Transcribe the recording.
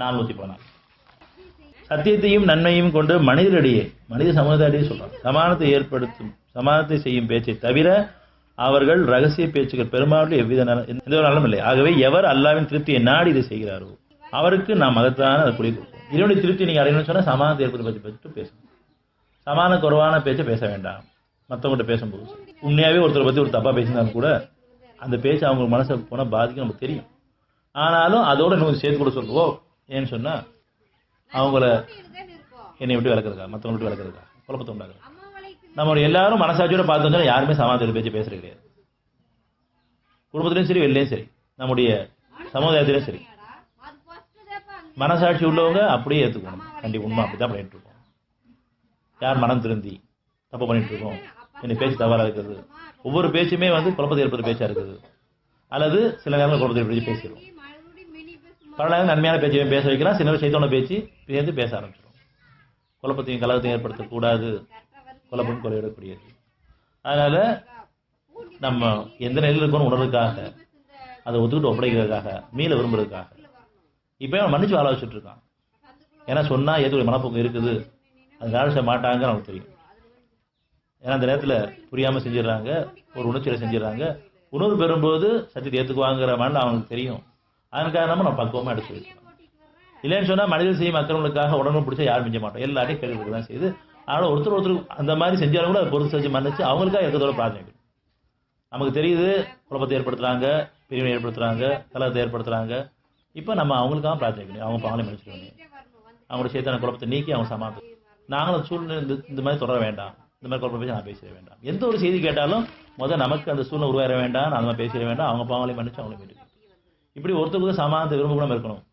414 சத்தியத்தையும் நன்மையும் கொண்டு மனிதரிடையே மனித சமுதாயத்தையே சொல்றாங்க சமாதானத்தை செய்யும் பேச்சை தவிர அவர்கள் ரகசிய பேச்சுகள் பெரும்பாலும் எந்த ஒரு நலமும் இல்லை. ஆகவே எவர் அல்லாவின் திருப்தியை நாடி இதை செய்கிறாரோ அவருக்கு நாம் மகத்தான அதை குடி கொடுப்போம். இதனுடைய திருப்தி நீங்க அடையணும்னு சொன்னா சமாதானத்தை ஏற்படுத்தி பற்றி பேசணும். சமான குறைவான பேச்சை பேச வேண்டாம். மற்றவங்கள்ட்ட பேசும்போது உண்மையாவே ஒருத்தரை பத்தி ஒரு தப்பா பேசினாலும் கூட அந்த பேச்சு அவங்க மனசை போனா பாதிக்கும் நமக்கு தெரியும். ஆனாலும் அதோட இன்னும் சேர்த்து கூட சொல்லுவோம். ஏன்னு சொன்னா அவங்கள என்னை விட்டு விளக்குறதா மற்றவங்க விட்டு விளக்குறதா குழப்பத்தை உண்டாக்குறது. நம்ம எல்லாரும் மனசாட்சியோட பார்த்தோம்னா யாருமே சமாதான பேச்சு பேசுறது கிடையாது. குடும்பத்திலையும் சரி வெளிலையும் சரி நம்முடைய சமுதாயத்திலையும் சரி மனசாட்சி உள்ளவங்க அப்படியே ஏற்றுக்கணும். கண்டிப்பா உண்மை அப்படித்தான் பண்ணிட்டு இருக்கோம். யார் மனம் திருந்தி தப்பு பண்ணிட்டு இருக்கோம் என்னை பேச்சு தவறா இருக்கிறது ஒவ்வொரு பேச்சுமே குழப்பத்தை ஏற்படுற பேச்சா இருக்குது அல்லது சில நேரங்கள் குழப்பத்தை ஏற்படுத்தி பேசிடுவோம். பல நேரம் நன்மையான பேச்சையும் பேச வைக்கலாம். சில நேரம் சைத்தான பேச்சு சேர்ந்து பேச ஆரம்பிச்சிடும். குழப்பத்தையும் கலகத்தையும் ஏற்படுத்தக்கூடாது. குழப்பம் குறையிடக்கூடியது. அதனால நம்ம எந்த நிலையில் இருக்கணும் உணர்வுக்காக அதை ஒத்துக்கிட்டு ஒப்படைக்கிறதுக்காக மீள விரும்புறதுக்காக இப்ப மன்னிச்சு வாழ வச்சுட்டு இருக்கான். ஏன்னா சொன்னா ஏற்றுக்கூடிய மனப்போக்கு இருக்குது. அது வேலை மாட்டாங்க நமக்கு தெரியும். ஏன்னா அந்த நேரத்தில் புரியாம செஞ்சிடறாங்க. ஒரு உணர்ச்சியில செஞ்சிடறாங்க. உணர்வு பெறும்போது சத்தியத்தை ஏற்றுக்குவாங்கிற மாதிரி அவங்களுக்கு தெரியும். அதற்காக நம்ம பக்குவமா எடுத்து வைக்கணும். இல்லைன்னு சொன்னா மனிதர் செய்யும் அக்கிரமங்களுக்காக உடனே பிடிச்சா யாரும் மிஞ்ச மாட்டோம். எல்லாரையும் கேள்வி தான் செய்யுது. அதனால ஒருத்தர் அந்த மாதிரி செஞ்சாலும் கூட அதை பொறுத்து செஞ்சு மன்னிச்சு அவங்களுக்காக எத்தோட பிரார்த்தனை. நமக்கு தெரியுது குழப்பத்தை ஏற்படுத்துறாங்க, பிரிவினை ஏற்படுத்துறாங்க, கலகத்தை ஏற்படுத்துறாங்க. இப்ப நம்ம அவங்களுக்காக பிரார்த்தனை அவங்க பாவனை மன்னிச்சுக்கணும். அவங்களோட சேத்தான குழப்பத்தை நீக்கி அவங்க சமாதானம். நாங்களும் சூழ்நிலை இந்த மாதிரி தொடர வேண்டாம். இந்த மாதிரி குழப்பம் பேசி நான் பேசிட வேண்டாம். எந்த ஒரு செய்தி கேட்டாலும் முதல் நமக்கு அந்த சூழ்நிலை உருவாயிட வேண்டாம். நான் அந்த மாதிரி பேசிட வேண்டாம். அவங்க பாவங்களை மன்னிச்சு அவங்களை மீட்டு இப்படி ஒருத்தருக்கு சமாதானத்தை விரும்ப கூட இருக்கணும்.